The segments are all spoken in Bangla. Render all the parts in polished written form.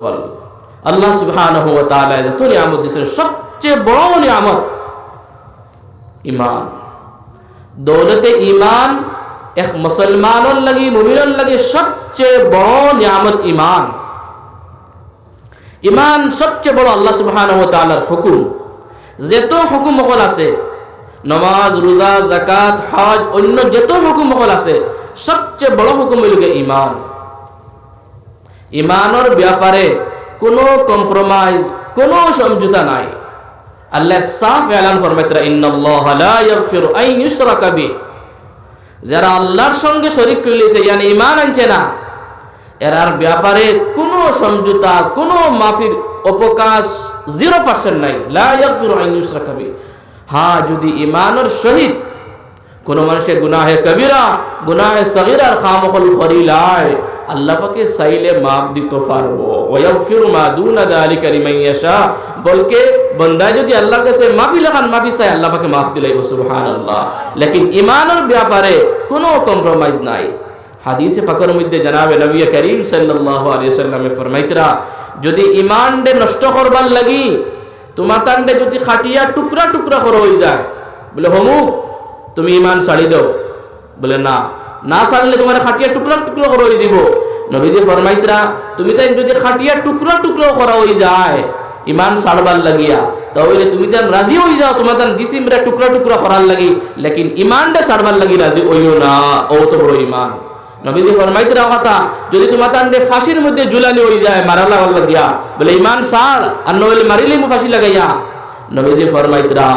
বল আল্লাহ সুবহানাহু ওয়া তাআলা যত নিয়ামত দিয়েছেন সবচেয়ে বড় নিয়ামত ঈমান। দৌলতে ঈমান এক মুসলমানের লাগি মুমিনের লাগি সবচেয়ে বড় নিয়ামত ঈমান। ঈমান সবচেয়ে বড় আল্লাহ সুবহানাহু ওয়া তাআলার হুকুম। যত হুকুম সকল আছে নামাজ রোজা যাকাত হজ অন্য যত হুকুম সকল আছে সবচেয়ে বড় হুকুম হইল ঈমান। ঈমানের ব্যাপারে কোনো কম্প্রোমাইজ কোনো সমঝোতা নাই। আল্লাহ সাফ এলান ফরমাইতরা ইন্নাল্লাহা লা ইয়াগফিরু আন ইউশরাকা বিহি, যারা আল্লাহর সঙ্গে শরীক করেছে মানে ঈমান আনছে না এরার ব্যাপারে কোনো সমঝোতা কোনো মাফির অবকাশ 0% নাই। লা ইয়াগফিরু আন ইউশরাকা বিহি। হ্যাঁ, যদি ঈমানের সহিত কোন মানুষের গুনাহে কবিরা গুনাহে সগীরার খামখল করিলায় আল্লাহ পাকে চাইলে মাফ দিতে পারবো। ওয়াগফিরু মা দুনা যালিকা লিমান ইয়াশা, বলকে বান্দা যদি আল্লাহর কাছে মাফি লাগান মাফি চায় আল্লাহ পাকে মাফ দিলাইব সুবহানাল্লাহ। লেকিন ঈমানের ব্যাপারে কোনো কম্প্রোমাইজ নাই। হাদিসে পাকের মধ্যে জনাবে নবী করিম সাল্লাল্লাহু আলাইহি ওয়াসাল্লামে ফরমাইতরা যদি ঈমান দে নষ্ট করবার লাগি তোমার তান্ডে যদি খাটিয়া টুকরা টুকরা করে হয়ে যায়, বলে হমুক তুমি ঈমান ছাড়ি দাও, বলে না না ছাড়লে তোমার খাটিয়া টুকরা টুকরা করে হয়ে দিব। নবীজি ফরমাইতরা তুমি তাই যদি খাটিয়া টুকরা টুকরা করা হয়ে যায় ঈমান ছাড়বার লাগিয়া তাহলে তুমি তান রাজি হয়ে যাও তোমার তান ডিসিমরা টুকরা টুকরা করার লাগি, লেকিন ঈমানটা ছাড়বার লাগি রাজি হইও না। ও তো বড় ঈমান। নবীজি ফরমাইতরা কথা যদি তোমার তান্ডে ফাঁসির মধ্যে ঝুলানি হয়ে যায় মারা লাগা দিয়া, বলে ঈমান ছাড় আর নইলে মারিলে মু ফাঁসি লাগাইয়া। নবীজি ফরমাইতরা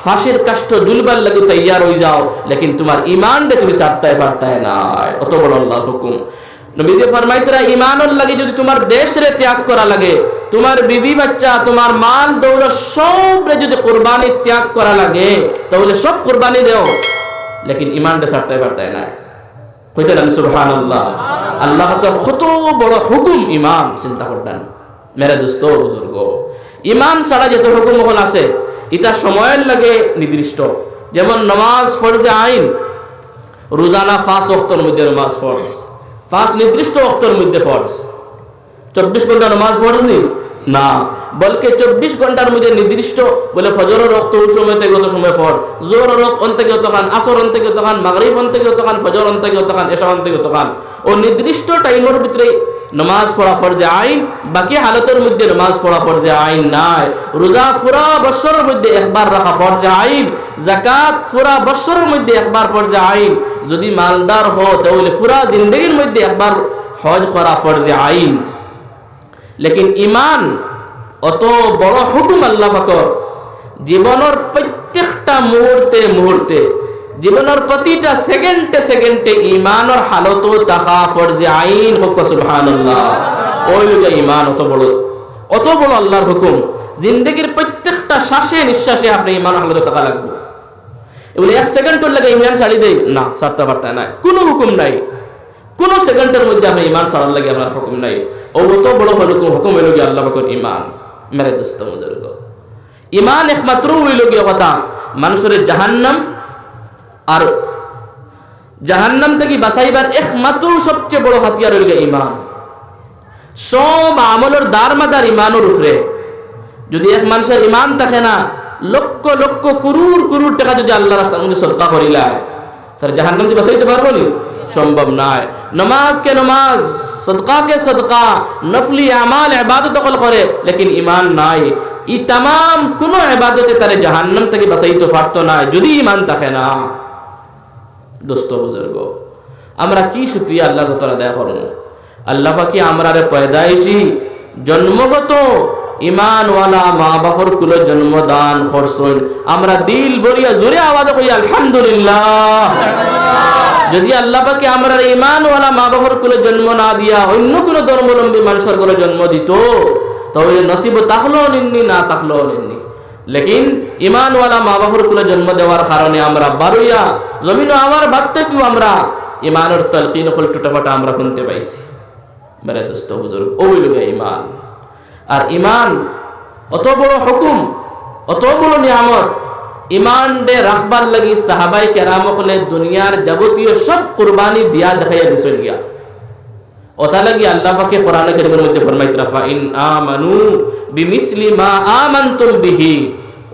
ফাঁসির কাষ্ট দুলবার লাগি তৈয়ার হয়ে যাও, লেকিন তোমার ঈমানটা তুমি ছাড়তে পারতাই না। অত বড় আল্লাহর হুকুম। নবীজি ফরমাইতরা ঈমানের লাগি যদি তোমার দেশরে ত্যাগ করা লাগে, তোমার বিবি বাচ্চা তোমার মাল দৌলত সবরে যদি কুরবানি ত্যাগ করা লাগে তাহলে সব কুরবানি দেও, লেকিন ঈমানটা ছাড়তে পারতাই না। কইতে না সুবহানাল্লাহ। আল্লাহ পাকের কত বড় হুকুম ঈমান চিন্তা করতেন মেরে দোস্ত বুজুর্গ। ঈমান ছাড়া যত হুকুম হল আছে এটা সময়ের লাগে নির্দিষ্ট। যেমন নামাজ ফরজে আইন, রোজানা 5 ওয়াক্তের মধ্যে নামাজ ফরজ, 5 নির্দিষ্ট ওয়াক্তের মধ্যে ফরজ। 24 ঘন্টা নামাজ ফরজ নেই না, বলকে 24 ঘন্টার মধ্যে নির্দিষ্ট বলে ফজরের ওয়াক্ত ওই সময় থেকে কত সময় ফরজ, জোহরের ওয়াক্ত অন থেকে কতক্ষণ, আসর অন থেকে কতক্ষণ, মাগরিব অন থেকে কতক্ষণ, ফজর অন থেকে কতক্ষণ, এশা অন থেকে কতক্ষণ। ও নির্দিষ্ট টাইমের ভিতরে নামাজ পড়া ফরজে আইন, বাকি হালতের মধ্যে নামাজ পড়া ফরজে আইন নাই। রোজা পুরা বছরের মধ্যে একবার রাখা ফরজে আইন, যাকাত পুরা বছরের মধ্যে একবার ফরজে আইন, যদি মালদার হো তাহলে পুরা জিন্দগির মধ্যে একবার হজ করা ফরজে আইন। লেকিন ঈমান অত বড় হুকুম আল্লাহ পাকের, জীবনের প্রত্যেকটা মুহূর্তে মুহূর্তে জীবনের প্রতিটা সেকেন্ডে সেকেন্ডে ঈমানের হালত তাহা ফরজে আইন হোক সুবহানাল্লাহ। ওই লোকে ঈমান অত বড় আল্লাহর হুকুম। জিন্দগির প্রত্যেকটা শ্বাসে নিঃশ্বাসে আপনি ঈমানের হালত থাকা লাগবে। এগুলো 1 সেকেন্ডের লাগে ঈমান ছাড়ি দেই না, ছাড়তে পারতে নাই, কোনো হুকুম নাই। কোন সেকেন্ডের মধ্যে আপনি ঈমান ছাড়ার লাগে আপনার হুকুম নাই। ও অত বড় হুকুম হইল গিয়ে আল্লাহ পাকের ঈমান। মেরে দোস্ত বুজুর্গ, ঈমান একমাত্র হইল গিয়ে কথা মানুষের জাহান্নাম আর জাহান্নাম থেকে বাঁচাইবার একমাত্র সবচেয়ে বড় হাতিয়ার হইল ঈমান। সব আমলের দারমাদার ঈমানের উপরে। যদি এক মানুষের ঈমান থাকে না, লক্ষ লক্ষ করুড় করুড় টাকা যদি আল্লাহর রাস্তায় সদকা করিলায় তার জাহান্নাম থেকে বাঁচাইতে পারবো নি? সম্ভব নয়। নামাজ কে নামাজ, সদকা কে সদকা, নফলি আমাল ইবাদত কল করে, লেকিন ঈমান নাই। ই तमाम কোন ইবাদতে তারে জাহান্নাম থেকে বাঁচাইতে পারতো না যদি ঈমান থাকে না। দোস্ত বুজুর্গ, আমরা কি শুকরিয়া আল্লাহ তাআলা আদায় করব। আল্লাহ পাক আমরারে পয়দাইছি জন্মগত ঈমানওয়ালা মা বাবার কুলে জন্মদান করছেন। আমরা দিল ভরিয়া জোরে আওয়াজ করি আলহামদুলিল্লাহ। যদি আল্লাহ পাকে আমরা ঈমানওয়ালা মা বাবার কুলে জন্ম না দিয়া অন্য কোন ধর্মাবলম্বী মানুষের কুলে জন্ম দিত তাহলে নসিব তাহলেও নিন্নি না তাহলেও নিন্নি। লেকিন ঈমানওয়ালা মা বাবার কুলে জন্ম দেওয়ার কারণে আমরা বারুইয়া জমিন আমার বাদতে কেউ আমরা ঈমানের তালকিন হল টুটাফাটা আমরা শুনতে পাইছি। মেরে দোস্ত বুজুর্গ, ওই লোকে ঈমান। আর ঈমান অত বড় হুকুম, অত বড় নিয়ামত। ঈমান দে রাখবার লাগি সাহাবায়ে কেরাম হলে দুনিয়ার যাবতীয় সব কুরবানি দিয়া দেখাইয়া দিছেন গিয়া। ওটা লাগি আল্লাহ পাকে কোরআনে কারীমের মধ্যে ফরমাইতরা ফা ইন আমানু বিমিসলি মা আমানতুম বিহি,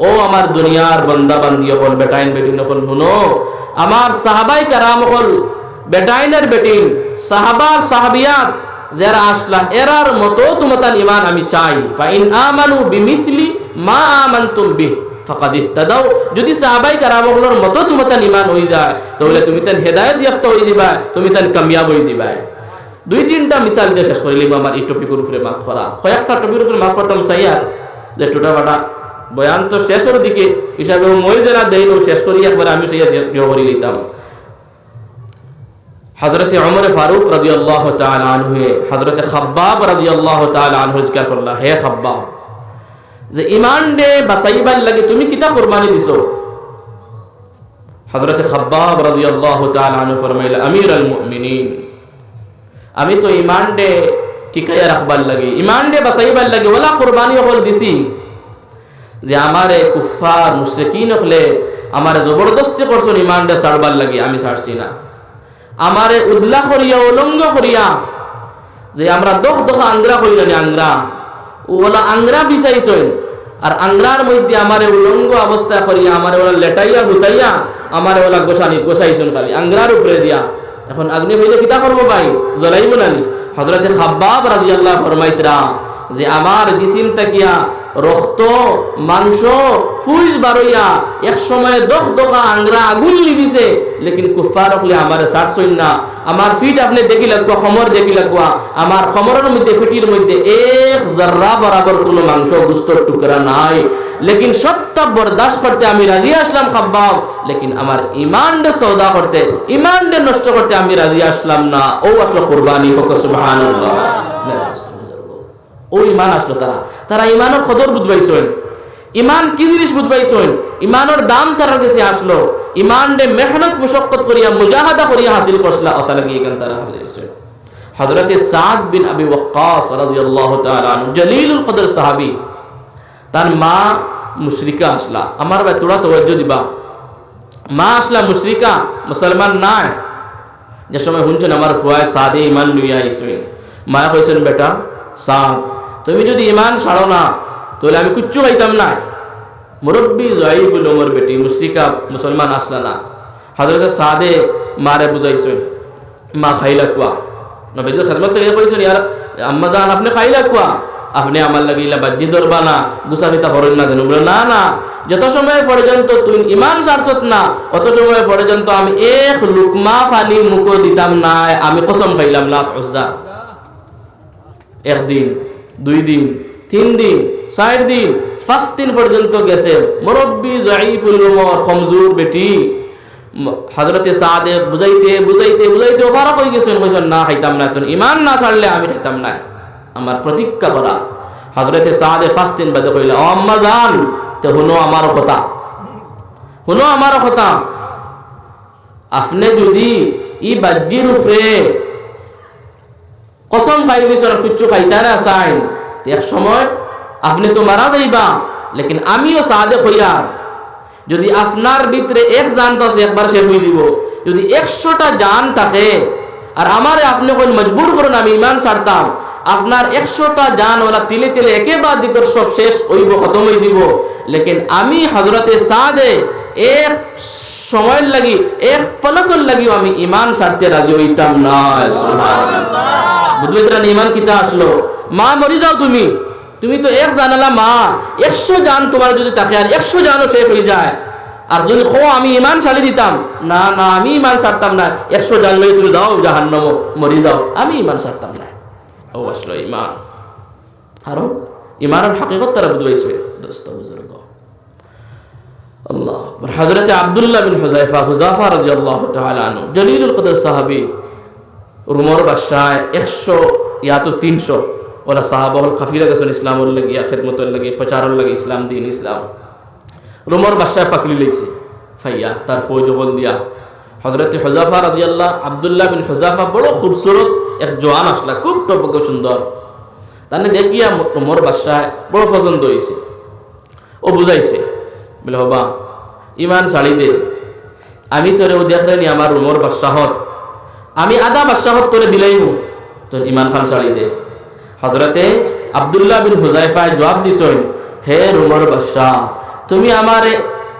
ও আমার দুনিয়ার বান্দা বান্দি হল, বেটাইন বেটিন হল, শুনো আমার সাহাবাই কারাম হল, বেটাইনের বেটিন সাহাবার সাহাবিয়াত যারা আসলা এরার মতো তোমার ঈমান আমি চাই। ফা ইন আমানু বিমিসলি মা আমানতুম বিহি ফাকাদ ইহতাদাও, যদি সাহাবাই কারামগুলোর মতো তোমার ঈমান হয়ে যায় তাহলে তুমি তার হেদায়েত ইয়াফতা হয়ে যাবা, তুমি তার কামিয়াব হয়ে যাবা। দুই তিনটা মিসাল দিয়ে শেষ করে লিব আমার এই টপিকের উপরে মাত করা, কয়েকটা টপিকের উপরে মাত করতাম সাইয়ার যে টোটা বাটা বয়ান তো শেষের দিকে হিসাবে মই যারা দেই শেষ করি একবার আমি সেই করে নিতাম। হযরত ওমর ফারুক রাদিয়াল্লাহু তাআলা আনহু হযরত খাব্বাব রাদিয়াল্লাহু তাআলা আনহু জিজ্ঞাসা করলা, হে খাব্বাব, যে ঈমান দে বাঁচাইবার লাগে তুমি কিতা কুরবানি দিছো? হযরত খাব্বাব রাদিয়াল্লাহু তাআলা আনহু ফরমাইলা, আমিরুল মুমিনিন, আমি তো ঈমান দে টিকাইয়া রাখবার লাগে, ঈমান দে বাঁচাইবার লাগে ওলা কুরবানি হল দিছি যে আমারে কুফার মুশরিকিন হলে আমারে জবরদস্তি করছেন ঈমান দে ছাড়বার লাগে, আমি ছাড়ছি না। আমারে উদলা করিয়া উলঙ্গ করিয়া যে আমরা দখ দখ আংরা করিলাম, আংরা ওলা আংরা বিছাইছেন, আর আংরার মধ্যে আমারে উলঙ্গ অবস্থা করিয়া আমারে ওলা লেটাইয়া গুতাইয়া আমারে ওলা গোসাইছেন খালি আংরার উপরে দিয়া। এখন আগ্নি হইলে কিতা করবো ভাই, জ্বলাইব নানি? হযরতে খাব্বাব রাদিয়াল্লাহু ফরমাইতরা যে আমার জিসিম তাকিয়া রক্ত মাংস ফুল বারইয়া এক সময় দখ দখা আংরা আগুন লিবিছে, লেকিন কুফার হলে আমার ছাড়ছই না। আমার ফিট আপনি দেখি লাগবো, খমর দেখি লাগবো, আমার খমরের মধ্যে ফিটির মধ্যে এক জাররা বরাবর কোনো মাংস গুস্তর টুকরা নাই, লেকিন সবটা বরদাস্ত করতে আমি রাজি আসলাম খাব্বাব, লেকিন আমার ঈমান দে সওদা করতে, ঈমান দে নষ্ট করতে আমি রাজি আসলাম না। ও আসলো কুরবানি, হোক সুবহানাল্লাহ। ও ঈমান আসলো, তারা ঈমানের কদর বুঝবাইছেন, ঈমান কি জিনিস বুঝবাইছেন, ঈমানের দাম তার কাছে আসলো, ঈমান দে মেহনত মুশাক্কত করিয়া মুজাহাদা করিয়া হাসিল করছলা, ওটা লাগি এখান তারা হাজির হইছেন। হযরত সাদ বিন আবি ওয়াক্কাস রাদিয়াল্লাহু তাআলা আনহু জলিলুল কদর সাহাবী, তার মা মুশরিকা আসলা, আমার ভাই তোরা তওয়াজ্জু দিবা, মা আসলা মুশরিকা, মুসলমান নাই। যে সময় শুনছেন আমার ফুয়ায় সাদে ঈমান লইয়া আইছেন, মা কইছেন বেটা সাদ, তুমি যদি ঈমান ছাড়ো না তাহলে আমি কিচ্ছু খাইতাম না। মুরব্বী যাইফুল ওমর বেটি মুশরিকা মুসলমান আসলা না। হযরত সাদে মারে বুঝাইছেন, মা খাইলা কুয়া, নবীজি খেদমত থেকে কইছেন, ইয়ার আম্মা জান আপনি খাইলা কুয়া, আপনি আমার লাগিলা বাজ্জি ধরবা না, গুসাফিতা করেন না যেন। বলে না না, যত সময় পর্যন্ত তুই ঈমান ছাড়ছত না অত সময় পর্যন্ত আমি এক লুকমা পানি মুখ দিতাম না, আমি কসম খাইলাম লাত উজ্জা। একদিন, দুই দিন, তিন দিন, 4 দিন, 5 দিন পর্যন্ত গেছে। মুরব্বী যাইফুল উমর কমজোর বেটি হযরতে সাদে বুঝাইতে বুঝাইতে বুঝাইতে ওভার হয়ে গেছেন, কইছেন না খাইতাম না, তুমি ঈমান না ছাড়লে আমি খাইতাম না, আমার প্রতিজ্ঞা করা। হযরতে সাদে 5 দিন বাদে কইলা, ও আম্মা জান, তো শুনো আমার কথা, শুনো আমার কথা, আপনি যদি ই বাজ্জির উপরে কসম খাই দিয়েছেন কিচ্ছু খাইতা না চাই, এক সময় আপনি তো মারা যাইবা, লেকিন আমিও সাদে হইয়া যদি আপনার ভিতরে এক জান আছে একবার শেষ হয়ে দিব, যদি 100টা জান থাকে আর আমারে আপনি কোন মজবুর করেন আমি ঈমান ছাড়তাম, আপনার 100টা জান ওরা তিলে তিলে একেবারে দিকর সব শেষ হইব, খতম হয়ে দিব, লেকিন আমি হযরতে সাদে এক সময়ের লাগি এক পলকের লাগি আমি ঈমান ছাড়তে রাজি হইতাম না। সুবহানাল্লাহ। বুঝলেন ঈমান কিতা আসলো? মা মরি যাও তুমি, তুমি তো এক জানালা মা, 100 জান তোমার যদি থাকে আর 100 জানও শেষ হয়ে যায়, আর যদি খো আমি ঈমান ছাড়ি দিতাম, না না আমি ঈমান ছাড়তাম না, 100 জান লই তুমি দাও জাহান্নাম মরি যাও, আমি ঈমান ছাড়তাম না। ও আসলো ঈমান, আর ঈমানের হাকিকত তারা বুঝাইছে দোস্ত বুজুর্গ। আল্লাহ আকবার। হযরত আব্দুল্লাহ বিন হুযায়ফা রাদিয়াল্লাহু তাআলা আনহু জলিলুল কদর সাহাবী, রোমের বাদশাহ 100 ইয়া তো 300 ওরা সাহাবা হল কাফিরা গেছেন ইসলামের লাগিয়া, খেদমতের লাগে, প্রচারের লাগে ইসলাম দিন ইসলাম। রোমের বাদশাহ পাকলি লেগেছে ফাইয়া তার ফৌজ বল দিয়া। হযরত হুযায়ফা রাদিয়াল্লাহু আব্দুল্লাহ বিন হুযায়ফা বড় খুবসুরত এক জওয়ান আসলা, খুব টপক সুন্দর, তানে দেখিয়া রোমের বাদশাহ বড় পছন্দ হইছে। ও বুঝাইছে, বলে বাবা ঈমান ছাড়ি দে, আমি তোরে ও দেখলেনি আমার রোমের বাদশাহত, আমি আধা বাদশাহত তোরে দিলাইমু, তো ইমান খান ছাড়ি দে। হযরতে আব্দুল্লাহ বিন হুযায়ফা জবাব দিছেন, হে রোমের বাদশা, তুমি আমারে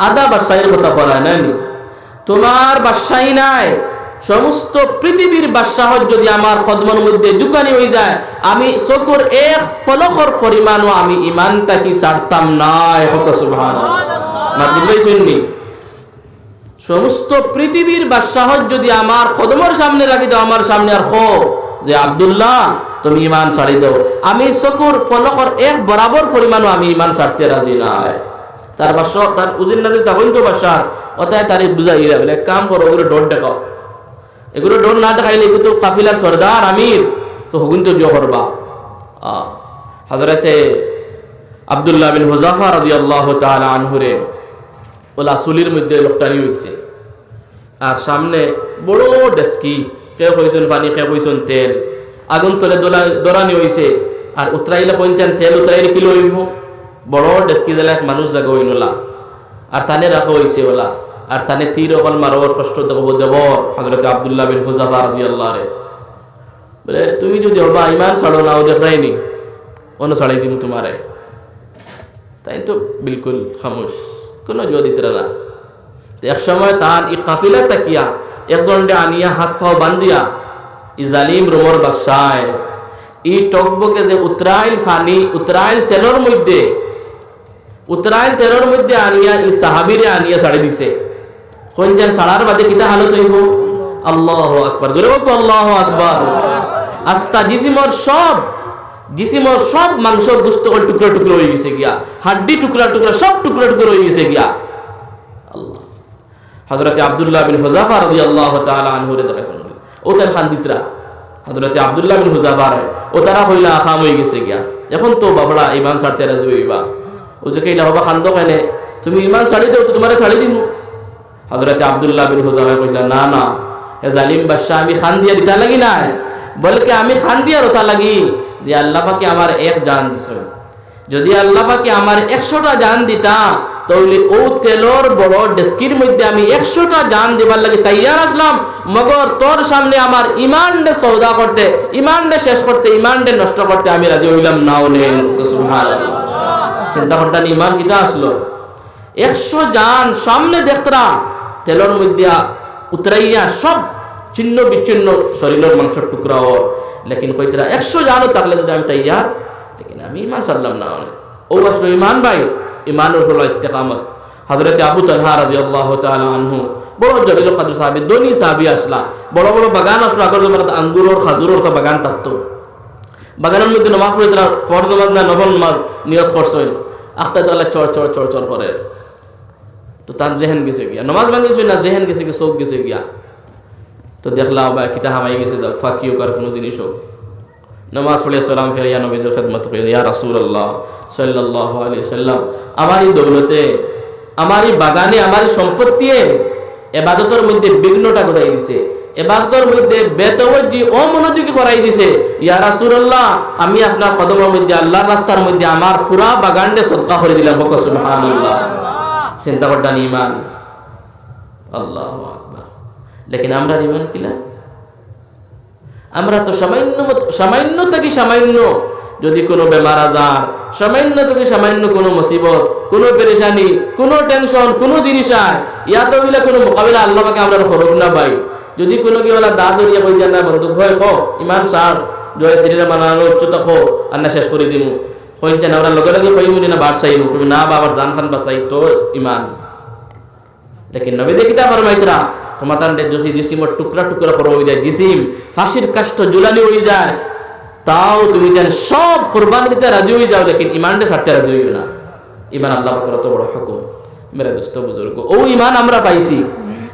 আদা বাদশাহের কথা বলা নাই, তোমার বাদশাহী নাই, সমস্ত পৃথিবীর বাদশাহ যদি আমার কদমের মধ্যে ঝুঁকানি হয়ে যায়, আমি চকুর এক ফলকর পরিমাণও আমি ইমানটাকে ছাড়তাম না। সুবহানাল্লাহ। সমস্ত পৃথিবীর বাদশাহ যদি আমার কদমের সামনে রাখি দাও, আমার সামনে আর খো যে আব্দুল্লাহ তুমি ইমান ছাড়ি দাও, আমি চকুর ফলকর এক বরাবর পরিমাণও আমি ইমান ছাড়তে রাজি নাই। তার বাদশাহ তার উজির নাজির তখন তো বাদশাহ অতায় তারিখ বুঝাই বলে এক কাম করো, ওগুলো ডোর দেখাও, এগুলো ডোর না দেখাইলে এগুলো তো কাফিলার সর্দার আমির, তো হুকুম তো জো করবা। হযরতে আব্দুল্লাহ বিন হুযায়ফা রাদিয়াল্লাহু তাআলা আনহুরে ওলা চুলির মধ্যে লোকটানি হয়েছে, আর সামনে বড় ডেস্কি, কেউ কইছেন পানি, কেউ কইছেন তেল, আগুন তলে দরানি হয়েছে, আর উতরাইলে পঞ্চান তেল উতরাইলে কিলো হইব, বড় ডেস্কি দিলে এক মানুষ জায়গা হইনলা, আর তানে রাখা হয়েছে ওলা, আর তানে তীর অকল মারবর কষ্ট দেব দেবর। হযরতে আব্দুল্লাহ বিন হুযায়ফা রাদিয়াল্লাহু আনহু বলে, তুমি যদি হবা ইমান ছাড়ো না, ও দেখাইনি অন্য ছাড়াই দিব তোমারে। তাই তো বিলকুল খামোশ, কোনো জোয়া দিতে না। এক সময় তার এই কাফিলা তাকিয়া একজন আনিয়া হাত পাও বান্ধিয়া ই জালিম রোমর বাদশাহ এই টকবকে যে উতরাইল ফানি উতরাইল তেলের মধ্যে আনিয়া এই সাহাবীরে আনিয়া ছাড়ি দিছে। কোন যেন ছাড়ার বাদে কিতা হালত হইব? আল্লাহু আকবার, জোরে বলো আল্লাহু আকবার। আস্তা জিসিমর সব মাংস গোশত টুকরা টুকরা হয়ে গেছে গিয়া, হাড্ডি টুকরা টুকরা সব টুকরা টুকরা হয়ে গেছে গিয়া। আল্লাহ। হযরতে আব্দুল্লাহ বিন হুযায়ফা রাদিয়াল্লাহু তাআলা আনহু রে দেখাছেন ও তার খানদিতরা, হযরতে আব্দুল্লাহ বিন হুযায়ফা ও তারা হইলা খাম হয়ে গেছে গিয়া, এখন তো বাবড়া ঈমান ছাড়তে রাজি হইবা, ও যে কইলা বাবা খান্দো কেনে, তুমি ঈমান ছাড়ি দাও তো তোমারে ছাড়ি দিমু। হযরতে আব্দুল্লাহ বিন হুযায়ফা কইলা, না না এ জালিম বাদশা, আমি খান দিয়া দিতা লাগি না, বলকে আমি খান দিয়া রতা লাগি যে আল্লাহ পাকে আমার এক জান দিছে, যদি আল্লাহ পাকে আমার 100টা জান দিতা তাহলে ও তেলর বড় ডেস্কির মধ্যে আমি 100টা জান দিবার লাগে তৈয়ার আসলাম, মগর তোর সামনে আমার ইমান দে সওদা করতে, ইমান দে শেষ করতে, ইমান দে নষ্ট করতে আমি রাজি হইলাম না। সুবহানাল্লাহ। চিন্তা করতেন ইমান কিটা আসলো, 100 জান সামনে দেখতরা তেলর মধ্যে উতরাইয়া সব ছিন্ন বিচ্ছিন্ন শরীরের মাংসের টুকরাও, লেকিন কইতরা 100 জানও থাকলে যদি আমি তৈয়ার, লেকিন আমি ইমান ছাড়লাম না। ও আসলো ইমান ভাই, ইমানের হলো ইস্তেকামত। হযরতে আবু তালহা রাদিয়াল্লাহু তাআলা আনহু বড় জলিল কদর সাহাবী, ধনী সাহাবী আসলা, বড় বড় বাগান আসলো, আগের জমানাতে আঙ্গুরের খাজুরের তো বাগান থাকতো, বাগানের মধ্যে নামাজ পড়ে তারা ফরজ নামাজ না নফল নামাজ নিয়ত করছেন, আখতা তাআলা চর চর চর চর করে, তো তার জেহেন গেছে গিয়া, নামাজ ভাঙিছে না, জেহেন গেছে গিয়া, চোখ গেছে গিয়া, তো দেখলা বা কিতা হামাই গেছে, ফাঁকিও কার কোনো জিনিস হোক, নামাজ পড়ে সালাম ফিরিয়া নবীর খেদমত করে, ইয়া রাসূলুল্লাহ সাল্লাল্লাহু আলাইহি ওয়াসাল্লাম, আমার এই দৌলতে, আমার এই বাগানে, আমার এই সম্পত্তি ইবাদতের মধ্যে বিঘ্নটা ঘটাই দিছে, ইবাদতের মধ্যে বেতওয়াজ্জি অমনোযোগী করাই দিছে, ইয়া রাসূলুল্লাহ আমি আপনার কদমের মধ্যে, আল্লাহর রাস্তার মধ্যে আমার পুরা বাগানটা সদকা করে দিলাম। সুবহানাল্লাহ। চিন্তা করতেন ঈমান, আল্লাহু আকবার। লেকিন আমরা ঈমান কিলা, আমরা তো সামান্য থেকে সামান্য যদি কোনো বেমার আজার, সামান্য থেকে সামান্য কোনো মুসিবত, কোনো পেরেশানি, কোনো টেনশন, কোনো জিনিস আয়, ইয়াত হইলে কোনো মোকাবিলা আল্লাহ পাকে আমরা খরচ না পাই। যদি কোনো কি ওলা দা দরিয়া কই জানা বন্ধু ভয় কো ইমান সার জয় শ্রীরা বানানো উচ্চতা কো আন্না শেষ করে দিমু, কইছেন আমরা লগে লগে কইমুনি না বাদ চাইমু, তুমি না বাবার জান খান বাঁচাই তো ইমান। লেকিন নবী দেখিতা ফরমাইতরা তোমার তার যদি জিসিমের টুকরা টুকরা করে হয়ে যায়, জিসিম ফাঁসির কাষ্ঠ জুলানি হয়ে যায়, তাও তুমি যেন সব কোরবানি দিতে রাজি হয়ে যাও, লেকিন ইমানটা ছাড়তে রাজি হইও না। ইমান আল্লাহ পাকের এত বড় হুকুম, মেরে দোস্ত বুজুর্গ, ও ইমান আমরা পাইছি,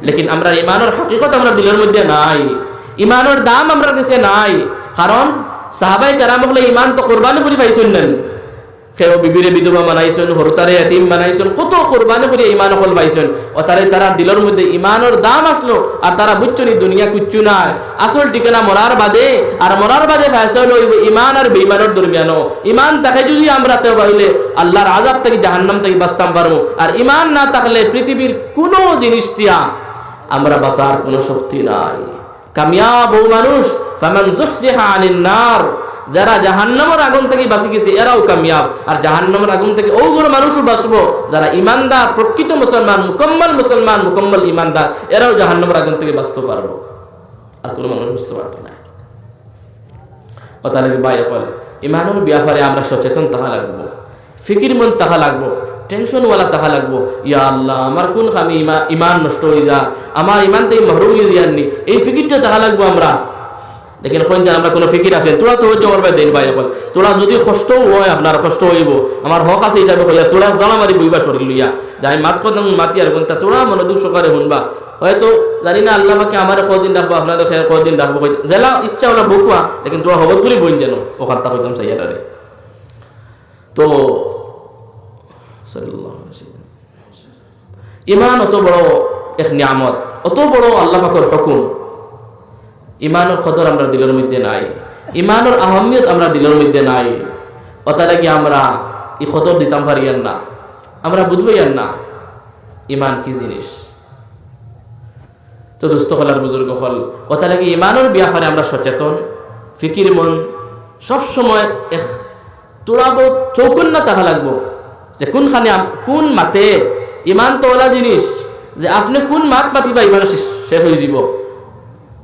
লেকিন আমরা ইমানের হকিকত আমরা দিলের মধ্যে নাই, ইমানের দাম আমরা কাছে নাই। কারণ সাহাবায়ে কেরাম বলে ইমান তো কোরবানি করে পাইছেন না, কেউ বিবিরে বিধবা বানাইছেন, হরতারে এতিম বানাইছেন, কত কোরবানি করে ইমান হল পাইছেন, ও তারা দিলের মধ্যে ইমানের দাম আসলো, আর তারা বুঝছেন দুনিয়া কিচ্ছু নাই, আসল ঠিকানা মরার বাদে, আর মরার বাদে ফয়সালা হইব ইমান আর বেঈমানের দরমিয়ানো। ইমান থাকে যদি আমরা তো পাইলে আল্লাহর আযাব থেকে জাহান্নাম থেকে বাঁচতাম পারবো, আর ইমান না থাকলে পৃথিবীর কোনো জিনিস দিয়া আমরা বাঁচার কোনো শক্তি নাই। কামিয়াব ও মানুষ ফামান যুহজিহা আনিন নার, যারা জাহান্নামের আগুন থেকে বাঁচি গেছে এরাও কামিয়াব। আর জাহান্নামের আগুন থেকে ওগুলো মানুষও বাঁচবো যারা ইমানদার, প্রকৃত মুসলমান, মুকম্মল ইমানদার, এরাও জাহান্নামের আগুন থেকে বাঁচতে পারবো। আর কোনো মানুষ বুঝতে পারতো না। তাহলে ভাই বল, ইমানের ব্যাপারে আমরা সচেতন থাকা লাগবো, ফিকির মন থাকা লাগবো, টেনশনওয়ালা থাকা লাগবো। ইয়া আল্লাহ, আমার কোন আমি ইমান নষ্ট হয়ে যা, আমার ইমান থেকে মহরুম হয়ে যাননি, এই ফিকিরটা থাকা লাগবো আমরা। लेकिन কোন যে আমরা কোনো ফিকির আছে তোরা তো হচ্ছে করবে দেন ভাই বল, তোরা যদি কষ্ট হয় আপনার কষ্ট হইব, আমার হক আছে হিসাবে কইয়া তোরা জানা মারি বইবা শরীর লইয়া যাই মাত কদম মাতি আর কোনটা তোরা মনোযোগ সহকারে শুনবা। হয়তো জানি না আল্লাহ পাকে আমার কদিন রাখবো, আপনাদের কদিন রাখবো, জেলা ইচ্ছা ওরা বুকুয়া, লেকিন তোরা হবত করে বইন যেন ওখান তা কইতাম সাইয়ারে। তো ইমান অত বড় এক নিয়ামত, অত বড় আল্লাহ পাকের হুকুম, ইমানের কদর আমরা দিলের মধ্যে নাই, ইমানের আহমিয়ত আমরা দিলের মধ্যে নাই। ওটা কি আমরা এই কদর দিতাম পারিয়ান না, আমরা বুঝবইয়ান না ইমান কি জিনিস। তো দুস্থ হলার বুজুর্গ হল, ওটা কি ইমানের ব্যাপারে আমরা সচেতন, ফিকির মন সবসময় এক তোড়াবো চৌকন্যা থাকা লাগবো যে কোনখানে কোন মাতে ইমান তো ওলা জিনিস যে আপনি কোন মাত মাতিবা ইমান শেষ হয়ে যাব,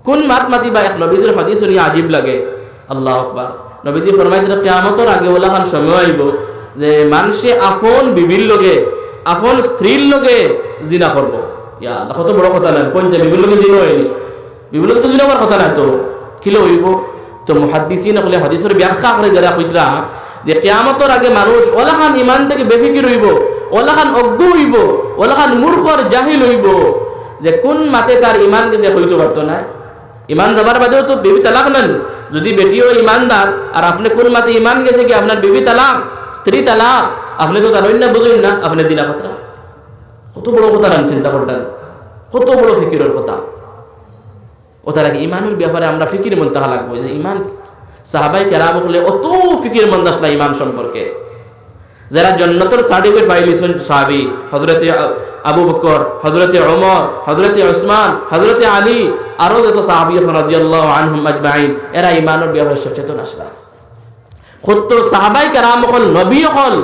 কোন মাত মাতিবা। এক নবীজির হাদিস শুনি আজীব লাগে, আল্লাহু আকবার। নবীজি ফরমাইছেন কিয়ামতের আগে ওলাখান সময় আইব যে মানুষে আপন বিবির লগে, আপন স্ত্রীর লগে জিনা করব। ইয়া আল্লাহ, কত বড় কথা না, কোন যে বিবির লগে জিনা হয়নি, বিবির লগে তো জিনা হওয়ার কথা না, তো কিলো হইব। তো মুহাদ্দিসিন বলে হাদিসের ব্যাখ্যা করে যারা কইরা যে কিয়ামতের আগে মানুষ ওলাখান ইমান থেকে বেফিকির হইব, ওলাখান অজ্ঞ হইব, ওলাখান মূর্খর জাহিল হইব যে কোন মাতে তার ইমান যে হইতে পারতো না। ইমান যাবার বাদেও তো বিবি তালাক নেন, যদি বেটিও ইমানদার আর আপনি কোন মাতে ইমান গেছে কি আপনার বিবি তালাক, স্ত্রী তালাক, আপনি তো জানেন না, বুঝেন না, আপনি দিনা কথা। কত বড় কথা নাম চিন্তা করতেন, কত বড় ফিকিরের কথা। ওটা লাগে ইমানের ব্যাপারে আমরা ফিকির মন তাহা লাগবো যে ইমান সাহাবাই কেরাম হলে অত ফিকির মন আসলা ইমান সম্পর্কে। যারা জান্নাতের সার্টিফিকেট পাইলেন সাহাবী হযরতে আবু বকর, হযরতে ওমর, হযরতে উসমান, হযরতে আলী, আরো যত সাহাবী রাদিয়াল্লাহু আনহুম আজমাইন, এরা ইমানের ব্যাপারে সচেতন আসলা। কত সাহাবাই কেরাম হল, নবী হল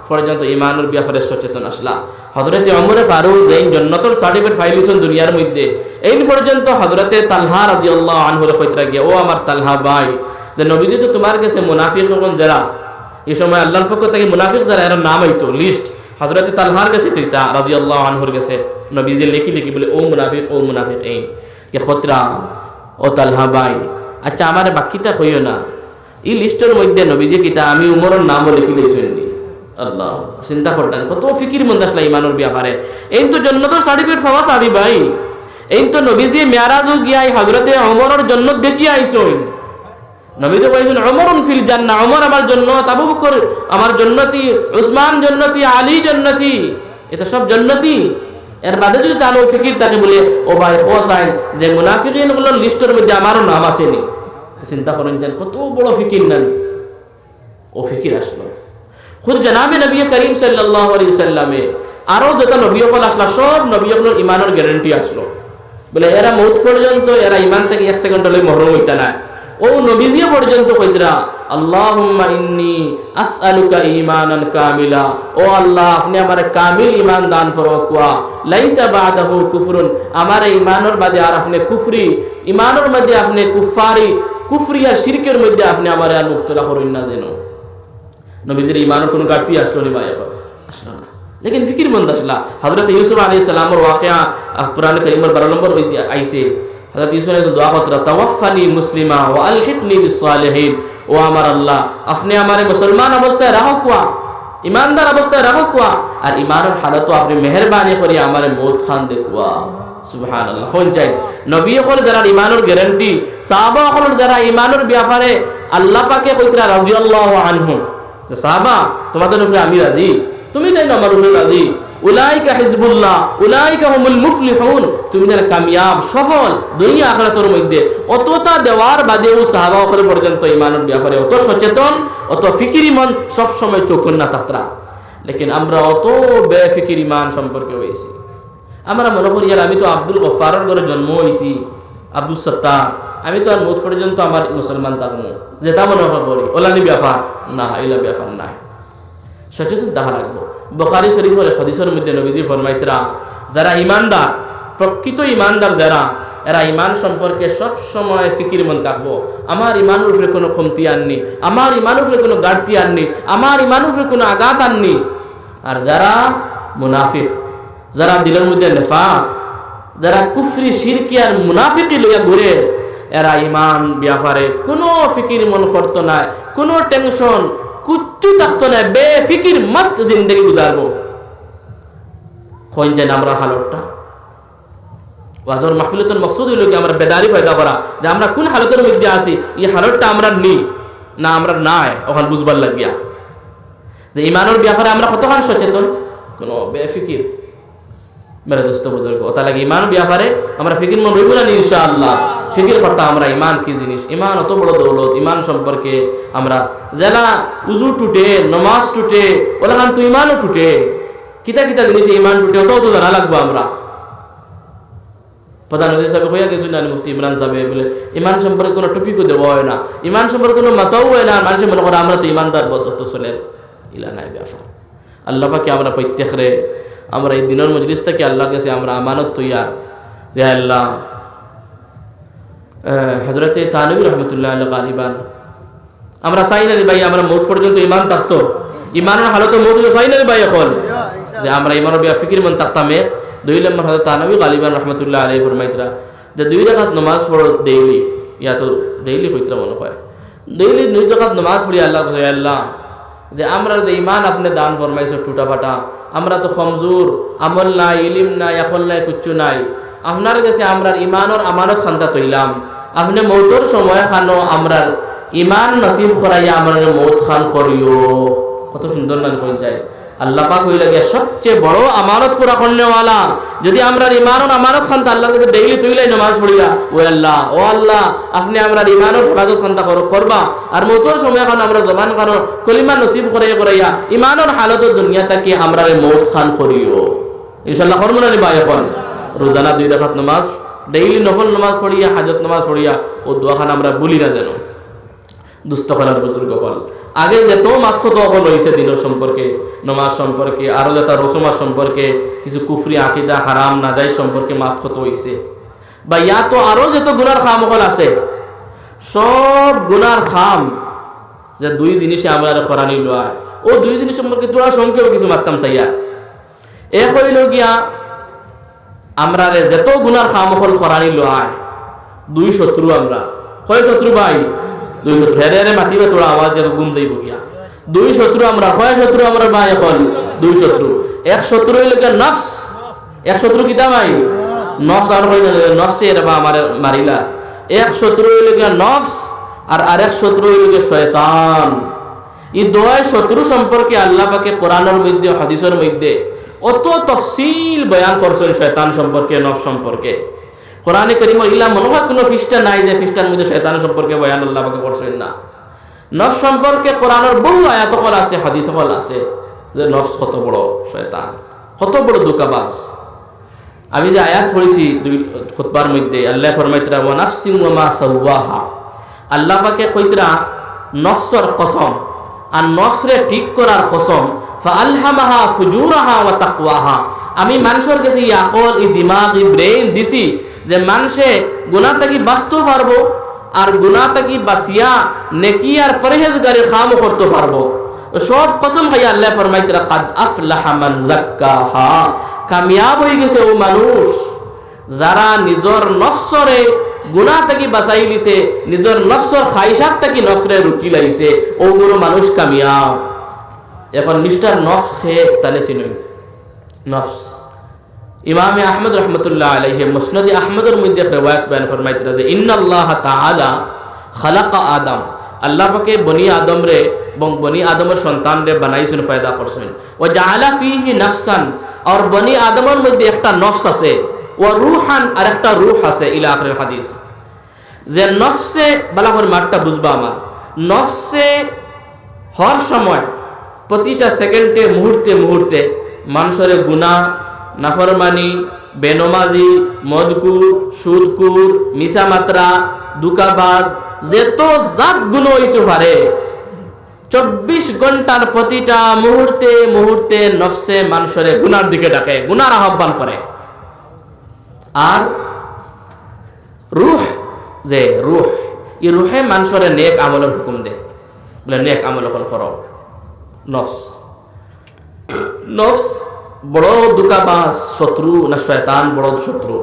পর্যন্ত ইমানের ব্যাপারে সচেতন আসলা। হযরতে ওমরে ফারুক যেই জান্নাতের সার্টিফিকেট পাইলেন দুনিয়ার মধ্যে, এই পর্যন্ত হযরতে তালহা রাদিয়াল্লাহু আনহু এর কইতরা গিয়া, ও আমার তালহা ভাই, যে নবীজি তো তোমার কাছে মুনাফিক কোন যারা এই সময় আল্লাহর পক্ষ থেকে মুনাফিক যারা এর নাম হইতো লিস্ট হযরতে তালহার কাছে তিতা রাদিয়াল্লাহু আনহুর কাছে নবীজি লিখি বলে ও মুনাফিক এই কে খতরা ও তালহা ভাই, আচ্ছা আমার বাকিটা কইও না, এই লিস্টের মধ্যে নবীজি কিতা আমি উমরের নামও লিখি লইছেননি। আল্লাহ, চিন্তা করতেন কত ফিকির মন আসলা ইমানের ব্যাপারে। এই তো জান্নাতের সার্টিফিকেট পাওয়া সাহাবী ভাই, এই তো নবীজি মেরাজও গিয়াই হযরতে ওমরের জান্নাত দেখি আইছেন। নবী তো বলেছেন ওমরুন ফিল জান্নাহ, ওমর আমার জান্নাত, আবু বকর আমার জান্নাতি, উসমান জান্নাতি, আলী জান্নাতি, এটা সব জান্নাতি। এর বাদে যদি তাহলে ফিকির থাকে বলে ও ভাই ও সাইন যে মুনাফিকিন গুলোর লিস্টের মধ্যে আমারও নাম আসেনি, চিন্তা করেন যেন কত বড় ফিকির নেন। ও ফিকির আসলো খুদ জনাবে নবী করিম সাল্লাল্লাহু আলাইহি সাল্লামে আরো যত নবী হল আসলো, সব নবী হলের ইমানের গ্যারান্টি আসলো বলে এরা মৌত পর্যন্ত এরা ইমান থেকে 1 সেকেন্ড হলে মহরুম হইতা না। ও নবীজি পর্যন্ত কইরা আল্লাহুম্মা ইন্নী আসআলুকা ঈমানান কামিলা, ও আল্লাহ আপনি আমারে কামিল ঈমান দান ফরমাওয়া, লাইসা বাদাহু কুফরুন, আমারে ঈমানের বাদে আর আপনি কুফরি, ঈমানের মধ্যে আপনি কুফরিয়া শিরকের মধ্যে আপনি আমারে আর মুক্তরা করেন না যেন। নবীজির ঈমানের কোনো ঘাটতি আসলো না ভাই, আসলো না, লেকিন ফিকির মন্দ আসলা। হযরত ইউসুফ আলাইহিস সালামের ওয়াকিয়া কুরআন কারীমের 12 নম্বর আইছে, হযরত ইউসুফ দোয়া করতে তাওয়াফানি মুসলিমা ওয়া আলহিকনি বিস সালিহিন, ও আমার আল্লাহ আপনি আমারে মুসলমান অবস্থায় রাখোয়া, ইমানদার অবস্থায় রাখোয়া, আর ইমানের হালত আপনি মেহেরবানি করে আমারে মওত খান দেখোয়া। সুবহানাল্লাহ। কোন চাই নবী হল যারা ইমানের গ্যারান্টি, সাহাবা হল যারা ইমানের ব্যাপারে আল্লাহ পাকে কইরা রাদিয়াল্লাহু আনহু, যে সাহাবা তোমাদের উপরে আমি রাজি, তুমি যেন আমার উপরে রাজি, উলাইকা হিজবুল্লাহ উলাইকা হুমুল মুফলিহুন, তুমি যেন কামিয়াব সফল দুনিয়া আখিরাতের মধ্যে। অতটা দেওয়ার বাদেও সাহাবা হল পর্যন্ত ইমানের ব্যাপারে অত সচেতন, অত ফিকিরি মন, সব সময় চোখের না তাতরা। লেকিন আমরা অত বেফিকির ইমান সম্পর্কে হয়েছি। আমরা মনে করি আমি তো আব্দুল গফফারের ঘরে জন্ম হয়েছি, আব্দুল সত্তার আমি তো আর মুখ পর্যন্ত আমার মুসলমান থাকবো যেটা মনে করি ওলানি ব্যাপার না, এলা ব্যাপার নাই। সচেতন দেখা লাগবো। বুখারী শরীফের হাদিসের মধ্যে নবীজি ফরমাইতরা, যারা ইমানদার, প্রকৃত ইমানদার যারা, এরা ইমান সম্পর্কে সব সময় ফিকির মন থাকবো, আমার ইমানের উপরে কোনো কমতি আননি, আমার ইমানের উপরে কোনো ঘাটতি আননি, আমার ইমানের উপরে কোনো আঘাত আননি। আর যারা মুনাফিক, যারা দিলের মধ্যে নিফাক, যারা কুফরি শিরকি আর মুনাফিকি লইয়া ঘুরে, এরা ইমান ব্যাপারে কোনো ফিকির মন করতো না, কোনো টেনশন কুচ্ছু থাকতো না, বেফিকির মস্ত জিন্দগি গুজারবো। কোন যেন আমরা হালতটা ওয়াজর মাহফিলতুল মকসুদ হইল কি আমরা বেদারি পয়দা করা, যে আমরা কোন হালতের মধ্যে আছি, এই হালতটা আমরা নি না আমরা নাই, ওখান বুঝবার লাগিয়া যে ইমানের ব্যাপারে আমরা কতক্ষণ সচেতন, কোনো বেফিকির। মেরে দোস্ত বুজুর্গ, ওটা লাগে ইমান ব্যাপারে আমরা ফিকির মন রইব না ইনশাআল্লাহ। ফিকির করতে আমরা ইমান কি জিনিস, ইমান অত বড় দৌলত, ইমান সম্পর্কে আমরা যারা উজু টুটে, নমাজ টুটে, ওলা তো ইমানও টুটে, কিতা কিতা জিনিস ইমান টুটে, অত জানা লাগবো আমরা। প্রধানমন্ত্রী সাহেব হইয়া গেছিল না মুফতি ইমরান সাহেব বলে ইমান সম্পর্কে কোনো টপিকও দেওয়া হয় না, ইমান সম্পর্কে কোনো মাতাও হয় না, মানুষের মনে করে আমরা তো ইমানদার বস, অত চলের ইলা নাই ব্যাপার। আল্লাহ পাকে আমরা প্রত্যেকরে আমরা এই দিনের মজলিস থেকে আল্লাহ কাছে আমরা আমানত তৈয়ার যে আল্লাহ হযরতে তানবী রহমতুল্লাহ আলাইহি গালিবান আমরা চাই না ভাই আমরা মৌত পর্যন্ত ইমান থাকতো, ইমানের হালতে মৌত চাই না ভাই, এখন যে আমরা ইমানের বিয়া ফিকির মন থাকতামে। 2 নম্বর হযরত তানবী গালিবান রহমতুল্লাহ আলাইহি ফরমাইতরা যে 2 রাকাত নামাজ পড়ো ডেইলি, ইয়া তো ডেইলি হইতরা মনে হয়, ডেইলি 2 রাকাত নামাজ পড়ি আল্লাহ কই আল্লাহ যে আমরা যে ইমান আপনি দান ফরমাইছো টুটা ফাটা, আমরা তো কমজোর, আমল নাই, ইলম নাই, আকল নাই, কিচ্ছু নাই, আপনার কাছে আমরা ইমানের আমানত খান্তা তৈলাম, আপনি মৌতের সময় খানো আমরা ইমান নসিব করাইয়া আমরা মৌত খান করিও। কত সুন্দর নাম কই যায়। আল্লাহ পাক হইল গিয়া সবচেয়ে বড় আমানত পুরা করনেওয়ালা। যদি আমরা ইমানের আমানত খান আল্লাহর কাছে ডেইলি তুইলাই নামাজ পড়িয়া, ও আল্লাহ আপনি আমরা ইমানের হেফাজত খান্তা করবা, আর মৌতের সময় খান আমরা জবান খানো কলিমা নসিব করাইয়া ইমানের হালত দুনিয়া থেকে আমরা মৌত খান করিও। ইনশাআল্লাহ করবো না ভাই। এখন রোজানা 2 রাকাত নামাজ ডেইলি নফল নামাজ পড়িয়া, হাজত নামাজ পড়িয়া ও দোয়াখান আমরা বলি না যেন। দুস্থ করার বুজুর্গ হল আগে যেত মাত্র তো হল হয়েছে দিনের সম্পর্কে, নমাজ সম্পর্কে, আরো যেটা রসমার সম্পর্কে, কিছু কুফরি আকিদা হারাম না যায় সম্পর্কে মাত্র তো হয়েছে, বা ইয়া তো আরো যত গুনার খাম হল আছে, সব গুনার খাম যে 2 জিনিসে আমরা করানি লয়, ও 2 জিনিস সম্পর্কে তোরা সংক্ষেপ কিছু মারতাম চাইয়া। এক হইল গিয়া আমরা যত গুনার খাম হল করানি লয়, 2 শত্রু আমরা, কয় শত্রু ভাই? 2 শত্রু। হেরে মাতিবে তোরা আওয়াজ যেন গুম যাইব গিয়া। 2 শত্রু আমরা, কয় শত্রু আমরা ভাই? এখন 2 শত্রু। এক শত্রু হইল গিয়া নফস, এক শত্রু কিতা ভাই? নফস। আর হইল নফসে এর বা আমার মারিলা। এক শত্রু হইল গিয়া নফস, আর আরেক শত্রু হইল গিয়া শয়তান। এই 2 শত্রু সম্পর্কে আল্লাহ পাকে কোরআনের মধ্যে, হাদিসের মধ্যে অত তফসিল বয়ান করছেন শয়তান সম্পর্কে, নফস সম্পর্কে। কোরআনে কারীমে ইলা মনে হয় কোনো পৃষ্ঠা নাই যে পৃষ্ঠার মধ্যে শয়তান সম্পর্কে বয়ান আল্লাহ পাকে করছেন না। নফস সম্পর্কে কোরআনের বহু আয়াত কল আছে, হাদিস কল আছে যে নফস কত বড় শয়তান, কত বড় ধোঁকাবাজ। আমি যে আয়াত পড়েছি 2 খুতবার মধ্যে, আল্লাহ ফরমাইতরা ওয়া নাফসিন ওয়া মা সাওয়াহা, আল্লাহ পাকে কইতরা নফসের কসম, আর নফসরে ঠিক করার কসম, ফাআলহামাহা ফুজুরাহা ওয়া তাকওয়াহা। আমি মানুষের কাছে এই আকল, এই দিমাগ, এই ব্রেইন দিছি যে মানুষে গুনাহ থেকে বাঁচতে পারবো, আর গুনাহ থেকে বাঁচিয়া নেকি আর পরহেজগারি কাম করতে পারবো। সব কসম খাইয়া আল্লাহ ফরমাইতরা কাদ আফলাহা মান যাক্কাহা, কামিয়াব হয়ে গেছে ও মানুষ যারা নিজের নফসরে গুনাহ থেকে বাঁচাই লিছে, নিজের নফসর খাইশাত থেকে নফসরে রুকি লাইছে, ওগুলো মানুষ কামিয়াব। এখন মিস্টার নফস খেয়ে তালে চিনুন নফস। ইমাম আহমদ রহমতুল্লাহ আলাইহি মুসনাদ আহমদের মধ্যে রিওয়ায়াত বয়ান ফরমাইতরা যে ইন্নাল্লাহ তাআলা খালাকা আদম, আল্লাহ পাকে বনি আদম রে এবং বনি আদমের সন্তান রে বানাইছেন, পয়দা করছেন। ওয়া জাআলা ফীহি নাফসান, আর বনি আদমের মধ্যে একটা নফস আছে, ওয়া রূহান, আর একটা রূহ আছে, ইলা আখির হাদিস। যে নফসে বালাহর মাঠটা বুঝবা, আমার নফসে হর সময় প্রতিটা সেকেন্ডে মুহূর্তে মুহূর্তে মানুষের গুনাহ নাফরমানি, বেনমাজি, মদকুর, সুদকুর, মিসামাত্রা, দুকাবাজ, যেত জাত গুণ হইতে পারে 24 ঘন্টার প্রতিটা মুহূর্তে মুহূর্তে নফসে মানুষের গুনার দিকে ডাকে, গুনার আহ্বান করে। আর রূহ, যে রূহ, এই রূহে মানুষের নেক আমলের হুকুম দেয়, বলে নেক আমল করো। নফস, নফস বড় দুকাবাজ শত্রু না শয়তান বড় শত্রু,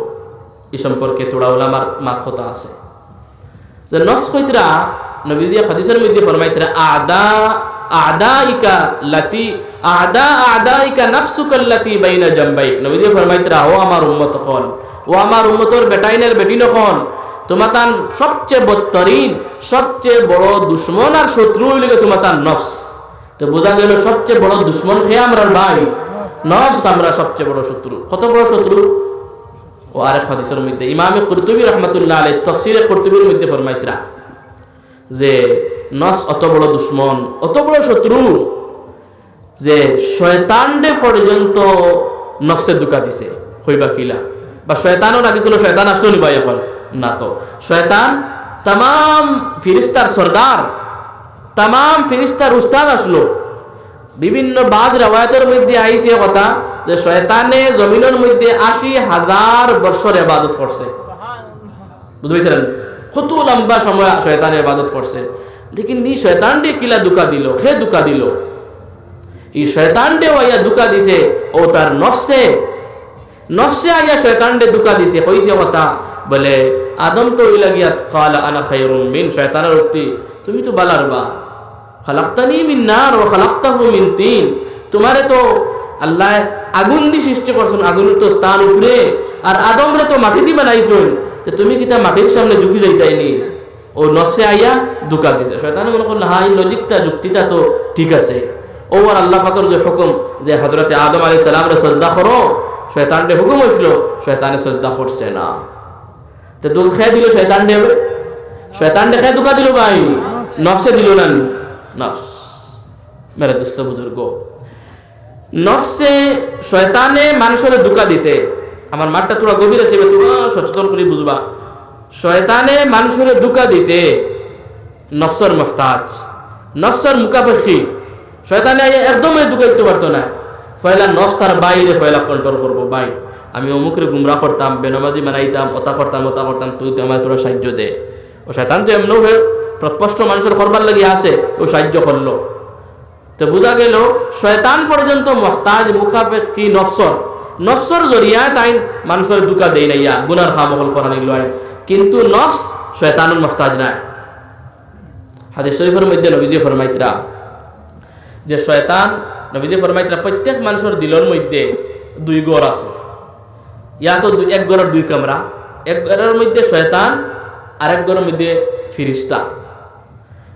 এই সম্পর্কে তোড়া উলামার মাত কথা আছে। যে নফস কইতরা নবীজি হাদিসের মধ্যে ফরমাইতরা আদাইকা নাফসুকাল্লাতী বাইনা জামবাইক। নবীজি ফরমাইতরা, ও আমার উম্মত হল, ও আমার উম্মতর বেটাইনের বেটিন হল, তোমাতান সবচেয়ে বদতরিন, সবচেয়ে বড় দুশ্মন আর শত্রু হইল তোমাতান নফস। তো বোঝা গেল সবচেয়ে বড় দুশ্মন হে আমরা ভাই নফস, আমরা সবচেয়ে বড় শত্রু। কত বড় শত্রু? ও আরেক হাদিসের মধ্যে ইমামে কুরতুবী রাহমাতুল্লাহ আলাইহি তাফসীরে কুরতুবীর মধ্যে ফরমাইতরা যে নফস অত বড় দুশ্মন, অত বড় শত্রু যে শয়তানরে পর্যন্ত নফসে দুকা দিছে। কইবা কিলা? বা শয়তানের আগে কোনো শয়তান আসলো নি ভাই এখন? না তো। শয়তান তাম ফিরিস্তার সরদার, তাম ফিরিস্তার উস্তাদ আসলো। বিভিন্ন বাদ রওয়ায়াতের মধ্যে আইছে কথা যে শয়তানে জমিনের মধ্যে 80,000 বছর ইবাদত করছে। বুঝতে কত লম্বা সময় শয়তানে ইবাদত করছে। লেকিন এই শয়তানরে কিলা দুকা দিল, হে দুকা দিল, এই শয়তানরে ওয়া দুকা দিছে ও তার নফসে, নফসে আইয়া শয়তানরে দুকা দিছে। কইছে কথা বলে আদম তো হইলা গিয়া ক্বালা আনা খায়রুম মিন, শয়তানের উক্তি তুমি তো বালারবা, খালাকতানি মিন নার ওয়া খালাকতাহু মিন তিন, তোমারে তো আল্লাহ আগুন দিয়ে সৃষ্টি করছেন, আগুনের তো স্থান উপরে, আর আদমরে তো মাটি দিয়ে বানাইছেন, তো তুমি কি তা মাটির সামনে ঝুঁকি যাইতাইনি? ও নফসে আইয়া দুকা দিছে। শয়তানে মনে করলো হ্যাঁ এই লজিকটা যুক্তিটা তো ঠিক আছে। ও আর আল্লাহ পাকের যে হুকুম যে হযরতে আদম আলাইহিস সালামরে সিজদা করো, শয়তানরে হুকুম হইছিল, শয়তানে সিজদা করছে না। তো দুঃখ খেয়ে দিল শয়তানরে, শয়তানরে খেয়ে দুকা দিল ভাই, নফসে দিল না। নফস মেরে দোস্ত বুজুর্গ, নফসে শয়তানে মানুষের দুকা দিতে, আমার মাঠটা তোরা গভীর আছে, তোরা সচেতন করে বুঝবা। শয়তানে মানুষের দুকা দিতে নফসর মুহতাজ, নফসর মুকাফিকি। শয়তানে একদমই দুকা দিতে পারতো না। পয়লা নফস তার বাইরে পয়লা কন্ট্রোল করবো, ভাই আমি অমুকের গুমরা করতাম, বেনামাজি বানাইতাম, ওতা করতাম ওতা করতাম, তুই তো আমার তোরা সাহায্য দে। ও শয়তান তো এমনও প্রস্পষ্ট মানুষের করবার লাগি আছে, ও সাহায্য করলো। তো বোঝা গেল শয়তান পর্যন্ত মুহতাজ মুকাফিকি নফসর, নফসর জরিয়া তাই মানুষের দুকা দেই নাইয়া গুনার খামখল করা নিল, কিন্তু নফস শয়তানের মুহতাজ নাই। হাদিস শরীফের মধ্যে নবীজি ফরমাইতরা যে শয়তান, নবীজি ফরমাইতরা প্রত্যেক মানুষের দিলের মধ্যে 2 ঘর আছে, ইয়া তো এক ঘরের 2 কামরা, এক ঘরের মধ্যে শয়তান আর এক ঘরের মধ্যে ফিরিস্তা।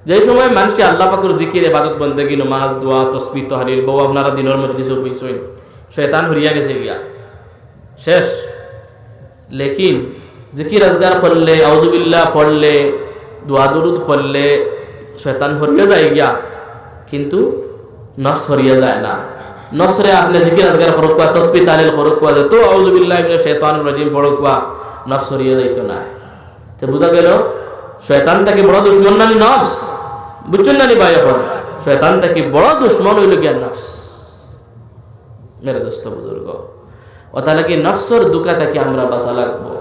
যে সময় মানুষ আল্লাহ পাকের জিকির ইবাদত বন্দেগী নামাজ দোয়া তাসবিহ তাহলিল বউ আপনারা দিনের মধ্যে কিছু বুঝছেন, শয়তান হরিয়া গেছে গিয়া শেষ। লেকিন জিকির আজগার করলে, আউযুবিল্লাহ পড়লে, দোয়া দরুদ করলে শয়তান হরিয়া যায় গিয়া, কিন্তু নফস হরিয়া যায় না। নফসরে আপনি জিকির আজগার করক বা তাসবিহ তাহলিল করক বা তো আউযুবিল্লাহি মিনাশ শাইতানির রাজিম পড়ক বা নফস হরিয়া যাইতো না। তো বুঝা গেল শয়তানটাকে বড় দুশমন নানি নফস, বুঝছেন নানি ভাই? এখন শয়তানটাকে বড় দুশমন হইল গিয়া নফস। মেরে দোস্ত বুজুর্গ, ও তাহলে কি নফসর দুকা থেকে আমরা বাঁচা লাগবো,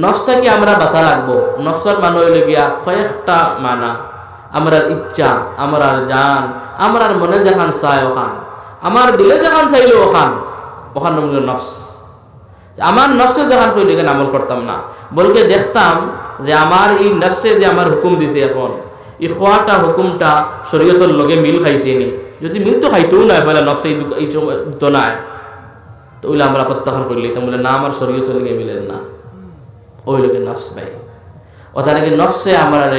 নফসটাকে আমরা বাঁচা লাগবো। নফসর মানে হইল গিয়া কয়েকটা মানা, আমরার ইচ্ছা, আমরার জান, আমরার মনে যেখান চায় ওখান, আমার দিলে যেখান চাইলে ওখান, ওখান হইল নফস। আমার নফসে যেখান কইলে এখানে আমল করতাম না, বলকে দেখতাম যে আমার এই নফসে যে আমার হুকুম দিছে, এখন এই খোয়াটা হুকুমটা শরীয়তের লগে মিল খাইছে নি? যদি মিল তো খাইতেও নাই, বলে নফসে এই তো নাই, তো ওইলে আমরা প্রত্যাখ্যান করে লিতাম, বলে না আমার শরীয়তের লগে মিলেন না, ওই লোকে নফস ভাই। ও তার নফসে আমার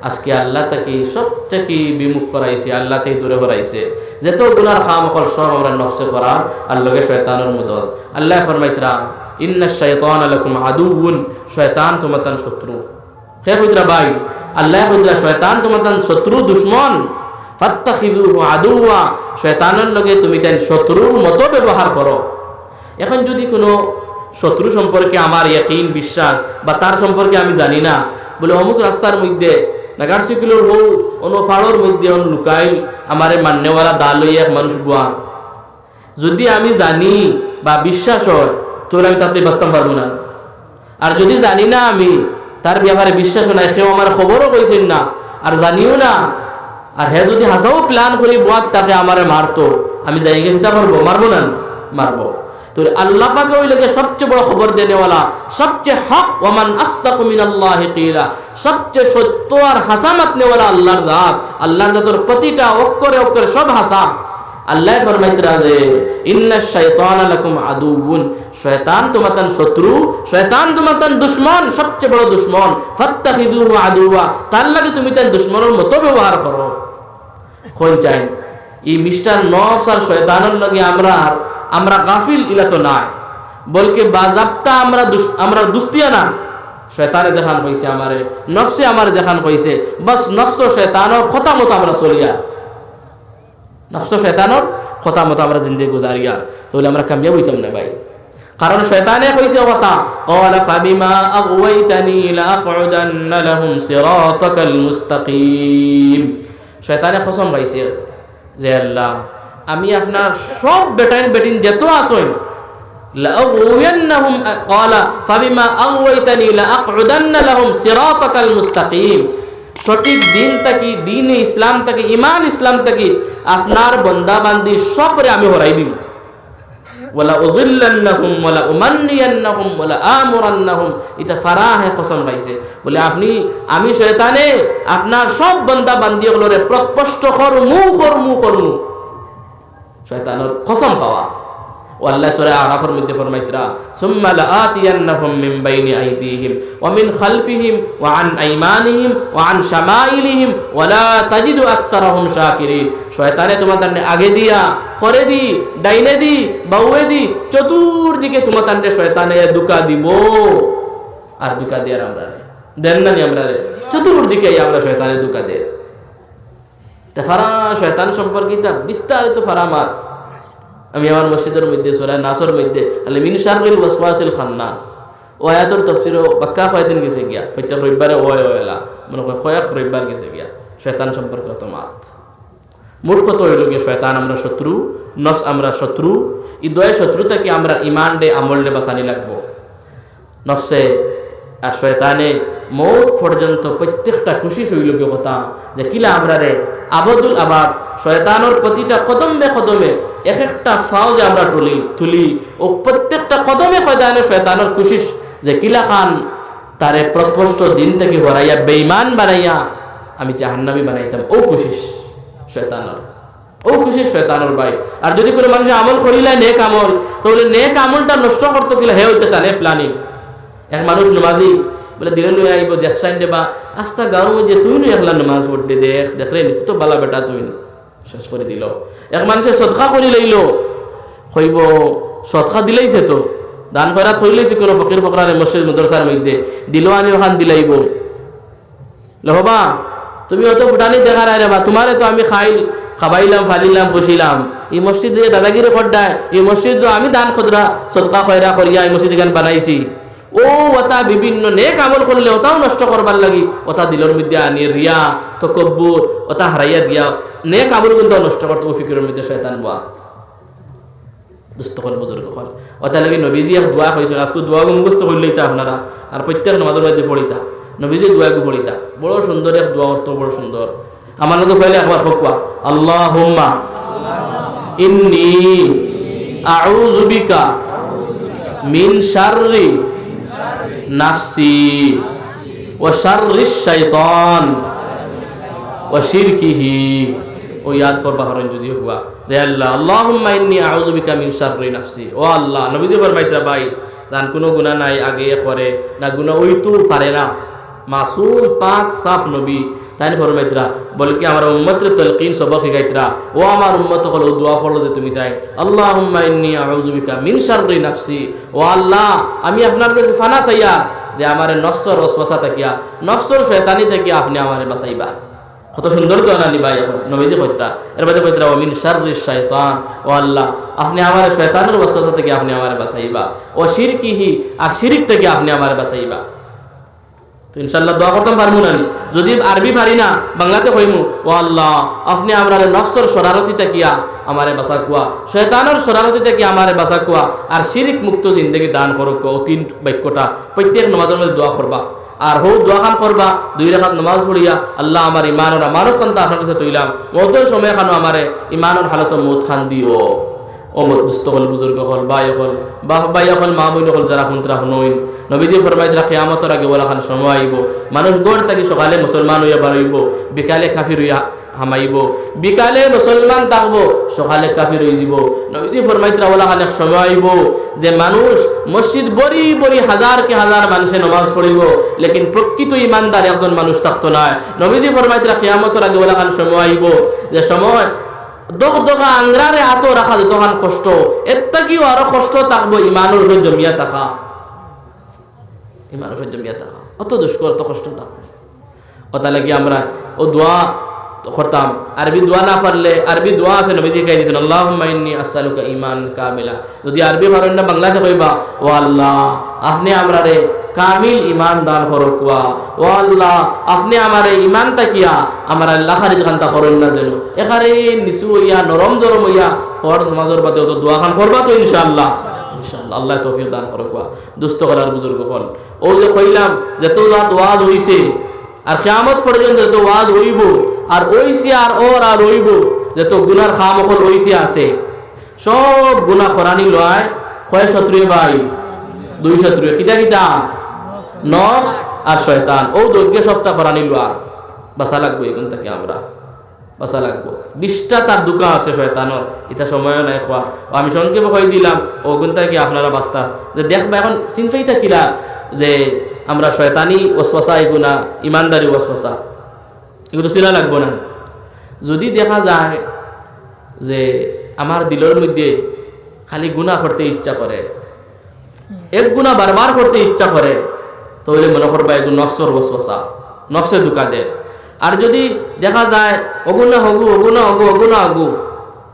আজকে আল্লাহ তাকে সব থেকে বিমুখ করাইছে, আল্লাহ থেকে দূরে করাইছে। যেত গুনার খামখল সব আমরা নফসে করা আর লগে শয়তানের মদদ। আল্লাহ ফরমাইতরা ইন্নাশ শাইতানা লাকুম আদুউন, শয়তান তোমাদের শত্রু। হে কইতরা ভাই, আল্লাহ কইতরা শয়তান তোমাদের শত্রু, দুশমন। ফাত্তাখিযুহু আদুওয়া, শয়তানের লগে তুমি তাই শত্রুর মতো ব্যবহার করো। এখন যদি কোনো শত্রু সম্পর্কে আমার ইয়াকিন বিশ্বাস বা তার সম্পর্কে আমি জানি না, বলে অমুক রাস্তার মধ্যে নাগার সিকুলোর হৌ অনুফাড়োর মধ্যে লুকাই আমারে মান্যওয়ালা দা লইয়া এক মানুষ গুয়া, যদি আমি জানি বা বিশ্বাস হয় তোর আমি তাতে বাঁচতাম পারবো না। আর যদি জানি না আমি তার ব্যাপারে বিশ্বাস নাই, সেও আমার খবরও কইছেন না আর জানিও না, আর হে যদি হাসাও প্ল্যান করি বাদ তাকে আমারে মারতো, আমি যাই গিয়ে চিন্তা করবো মারবো না? মারবো। তো আল্লাহ পাকে ওই লোকে সবচেয়ে বড় খবর দেনেওয়ালা, সবচেয়ে হক, ওমান আসতাকু মিনাল্লাহি কিলা, সবচেয়ে সত্য আর হাসামাত নেওয়ালা আল্লাহর জাত। আল্লাহর জাতের প্রতিটা অক্ষরে অক্ষরে সব হাসা। আল্লাহ ফরমাইতরা যে ইন্নাশ শাইতানা লাকুম আদুউন, শয়তান তোমাদের শত্রু, শয়তান তোমাদের দুশমন, সবচেয়ে বড় দুশমন। ফাত্তাখিযুহু আদুওয়া, তার লাগে তুমি তার দুশমনের মতো ব্যবহার করো। কোন চাই এই মিস্টার নফস আর শয়তানের লগে আমরা গাফিল ইলা তো নাই, বলকে বাজাবতা আমরা দুস্তিয়া না। শয়তানে যেখান কইছে আমারে, নফসে আমার যেখান কইছে, বাস নফস শয়তানের কথা মতো আমরা চলিয়া, নফস শয়তানের কথা মতো আমরা জিন্দেগি গুজারিয়া, তাহলে আমরা কামিয়াব হইতাম না ভাই। কারণ শয়তানে কইছে কথা, ক্বালা ফাবিমা আগওয়াইতানি লাআকউদান্না লাহুম সিরাতাকাল মুস্তাকিম। শয়তানে কসম খাইছে যে আল্লাহ আমি আপনার সব বেটাইন বেটিন যত আসেন লাআগওয়ান্নাহুম, ক্বালা ফাবিমা আগওয়াইতানি লাআকউদান্না লাহুম সিরাতাকাল মুস্তাকিম। সঠিক দিন থাকি, দিন ইসলাম থাকি, ইমান ইসলাম থাকি আপনার বন্দা বান্দি সবরে আমি হরাই দিব। ওয়ালা উযিল্লান্নাহুম ওয়ালা উমান্নিয়ান্নাহুম ওয়ালা আমুরান্নাহুম, এটা ফারাহে কসম খাইছে বলে আমি শয়তানে আপনার সব বন্দা বান্দি গুলোরে প্রস্পষ্ট করমু। শয়তানের কসম খাওয়া। আল্লাহ সূরা আরাফের মধ্যে ফরমাইতরা সুম্মা লাআতিয়ান্নাহুম মিন বাইনি আইদিহিম ওয়া মিন খালফিহিম ওয়া আন আইমানিহিম ওয়া আন শামাইলিহিম ওয়া লা তাজিদু আকসারাহুম শাকিরিন। শয়তানে তোমাদের আগে দিয়া, পরে দি, ডাইনে দি, বাউয়ে দি, চতুর্দিকে তোমাদের শয়তানে দুকা দিব। আর দুকা দেয়ার আমরা দেন না, আমরা চতুর্দিকে আমরা শয়তানে দুকা দেয়। তা ফারা শয়তান সম্পর্কিত বিস্তারিত ফারামাত আমি আমার মসজিদের মধ্যে সূরা নাসর মধ্যে আলে মিন শাররিল ওয়াসওয়াসিল খান্নাস ও আয়াতের তাফসীরও বাক্কা কয়দিন গেছে গিয়া, প্রত্যেক রবিবারে ওয়লা মনে হয় কয়েক রবিবার গেছে গিয়া শয়তান সম্পর্কিত মাত। মূল কথা হইল গিয়ে শয়তান আমরা শত্রু, নফস আমরা শত্রু। এই দয় শত্রুতাকে আমরা ইমান ডে আমল ডে বাঁচানি লাগবো। নফসে আর শয়তানে মৌত পর্যন্ত প্রত্যেকটা খুশি হইল গিয়ে কথা যে কিলা আমরা রে আবদুল আবাদ শয়তানের প্রতিটা কদমে কদমে এক একটা ফাও যে আমরা তুলি ও প্রত্যেকটা কদমে কদমে শয়তানের কোশিশ যে কিলা খান তারে প্রস্পষ্ট দিন থেকে হরাইয়া বেঈমান বানাইয়া আমি জাহান্নামী বানাইতাম। ও কোশিশ শয়তানের ভাই। আর যদি কোনো মানুষ আমল করিলা নেক আমল, তাহলে নেক আমলটা নষ্ট করতে গেলে হে হইতে তারে প্ল্যানিং। এক মানুষ নামাজি বলে দিলে লই আইব দেখছাইন দেবা আস্তা গাঁও যে তুই নো একলা নামাজ পড়তে দেখলে তো বালা বেটা তুই শেষ করে দিল। এক মানুষের সদকা করি লইল, কইব সদকা দিলাইছে তো দান করা থইলেছে কোনো ফকির ফকরারে মসজিদ মাদ্রাসার মধ্যে দিল, আনি ওখান দিলাইব লহবা তুমি অত ফুটানি দেখা নাই রে বা তোমারে তো আমি খাবাইলাম ফালিলাম বসিলাম। এই মসজিদ দিয়ে দাদাগিরি করডায়, এই মসজিদ আমি দান খদরা সদকা খয়রা করিয়া এই মসজিদ গান বানাইছি। ও ওটা বিভিন্ন নেক আমল করলে ওটাও নষ্ট করবার লাগি ওটা দিলর মধ্যে আনি রিয়া তকব্বুর ওটা হারাইয়া দিয়া নেক আমল কিন্তু নষ্ট করতে ও ফিকিরের মধ্যে শয়তান বা দুষ্ট করে বুজুর্গ হল। ওটা লাগি নবীজি এক দোয়া কইছেন, আজকে দোয়া মুখস্থ করলেই তা আপনারা আর প্রত্যেক নামাজের মধ্যে পড়িতা নবীজি দোয়াগু পড়িতা। বড় সুন্দর এক দোয়া, অর্থ বড় সুন্দর। আমার তো কইলে একবার ফকওয়া আল্লাহুম্মা ইন্নী আউযু বিকা মিন শাররি নাফসি ওয়া শাররিশ শাইতান ওয়া শিরকিহি। ও ইয়াদ করবা হরেন যদি হুয়া যে আল্লাহ আল্লাহুম্মা ইন্নী আউযু বিকা মিন শাররি নাফসি। ও আল্লাহ নবীজি ফরমাইতা ভাই দান কোনো গুনাহ নাই আগে করে না, গুনাহ ওইতো পারে না, মাসুম পাক সাফ নবী তাই ফরমাইতরা বলকি আমার উম্মতের তালকিন সবক শিখাইতরা। ও আমার উম্মত হলো দোয়া পড়লো যে তুমি তাই আল্লাহুম্মা ইন্নী আউযু বিকা মিন শাররি নাফসি। ও আল্লাহ আমি আপনার কাছে ফানা চাইয়া যে আমার নফসর ওয়াসওয়াসা থাকিয়া নফসর শয়তানি থেকে আপনি আমারে বাঁচাইবা। কত সুন্দর তো না নিবাই এখন নবীজি কইতা এর বাদে কইতা ওয়া মিন শাররিশ শাইতান, ও আল্লাহ আপনি আমার শয়তানের ওয়াসওয়াসা থেকে আপনি আমারে বাঁচাইবা, ও শিরকিহি আর শিরক থেকে আপনি আমারে বাঁচাইবা। তো ইনশাআল্লাহ দোয়া করতাম পারবো না, যদি আরবি পারি না বাংলাতে কইমু ও আল্লাহ আপনি আমরার নফসের শরারতি থেকে আমারে বাঁচা কুয়া, শয়তানের শরারতি থেকে আমারে বাঁচা কুয়া, আর শিরক মুক্ত জিন্দেগি দান করুক। ও তিন বাক্যটা প্রত্যেক নামাজের মধ্যে দোয়া করবা। আর হো দোয়া খান করবা 2 রাকাত নামাজ পড়িয়া আল্লাহ আমার ইমানের আমানত কান্তা আপনার কাছে তৈলাম, মতের সময় খানো আমারে ইমানের হালত মত খান দিও। ও দুস্থ হল, বুজুর্গ হল, ভাই হল, মা বোন হল, যারা কুন্তরা হনইন, নবীজি ফরমাইতরা কিয়ামতের আগে ওলা খান সময় আইব, মানুষ গড় থাকি সকালে মুসলমান হইয়া বাড়াইব, বিকালে কাফির হইয়া হামাইব, বিকালে মুসলমান থাকবো, সকালে কাফির হয়ে যাব। নবীজি ফরমাইতরা ওলা খান এক সময় আইব যে মানুষ মসজিদ বড়ি বড়ি হাজার কে হাজার মানুষে নামাজ পড়িব, লেকিন প্রকৃত ইমানদার একজন মানুষ থাকতো না। নবীজি ফরমাইতরা কিয়ামতের আগে ওলা খান সময় আইব যে সময় দোকা আংরারে এত রাখা যতখান কষ্ট, এর থেকেও আরো কষ্ট থাকবো ইমানের উপর জমিয়া থাকা, ইমানের উপর জমিয়া থাকা অত দুষ্কর, অত কষ্ট থাকবো। ওটা লাগি আমরা ও দোয়া করতাম। আরবি দোয়া না পারলে আরবি দোয়া আছে নবীজি কই দিয়েছেন আল্লাহুম্মা ইন্নী আসআলুকা ঈমান কামিলা। যদি আরবি পারেন না বাংলাতে কইবা ও আল্লাহ আপনি আমরারে কামিল ঈমান দান করুক, ও আল্লাহ আপনি আমারে ঈমান তাকিয়া আমার আল্লাহ খারিজ কান্তা করেন না যেন। এখানে নিচু হইয়া নরম জরম হইয়া ফরজ নামাজের বাদে তো দোয়া খান করবা তো ইনশাআল্লাহ, ইনশাআল্লাহ আল্লাহ তৌফিক দান করুক। দুস্থ করার বুজুর্গ হল ও যে কইলাম যত রাত ওয়াজ হইছে আর কিয়ামত পর্যন্ত যত ওয়াজ হইব আর ওইছে আর ওর আর হইব, যত গুনার খামখল হইতে আছে সব গুনাহ করানি লয় কয় শত্রু ভাই, 2 শত্রু। কিটা কিটা? নফস আর শয়তান। ও দৈর্ঘ্য সপ্তাহ করানি লয় বাঁচা লাগবো, এখান থেকে আমরা বাঁচা লাগবো। 20টা তার দোকান আছে শয়তানোর, এটা সময় নাই খোয়া। আমি সংক্ষেপে কই দিলাম ওখান থেকে আপনারা বাঁচতা যে দেখবা এখন চিন্তাই থাকিলা যে আমরা শয়তানি ওয়াসওয়াসা এগুনা ইমানদারি ওয়াসওয়াসা এগুলো চিনা লাগবো না। যদি দেখা যায় যে আমার দিলের মধ্যে খালি গুনাহ করতে ইচ্ছা করে, এক গুনাহ বারবার করতে ইচ্ছা করে, তাহলে মনে করবা এগুলো নফসের ওয়াসওয়াসা, নফসে ধোঁকা দেয়। আর যদি দেখা যায় অগুনা হগু অগুনা হগু অগুনা হগু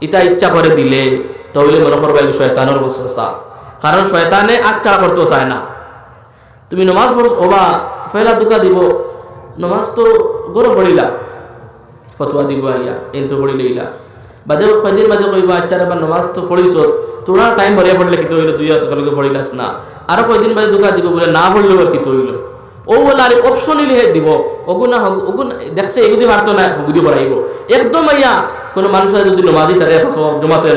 এটা ইচ্ছা করে দিলে, তাহলে মনে করবা এগুলো শয়তানের ওয়াসওয়াসা। কারণ শয়তানে আচ্ছা করতেও চায় না। তুমি নমাজ পড়ছ ওবা ফেলা ধোঁকা দিব, নমাজ তো গরো পড়িলা ফতোয়া দিব আইয়া এনতো পড়িলে ইলা বাদে কয়দিন বাদে কইবা আচ্ছা রে নমাজ তো পড়িছ তোরা টাইম ভরিয়া পড়লে কি হইলো, 2 হাত কলকে পড়িলাস না, আরো কয়দিন বাদে ধোঁকা দিব বলে না পড়লেও কি হইলো। ও বলে আর অপশন ইলে দিব ওগুনা ওগুন দেখছে এগুদি পারতো না, হুগুদি পড়াইব একদম আইয়া। কোনো মানুষের যদি নমাজি তারে জমাতে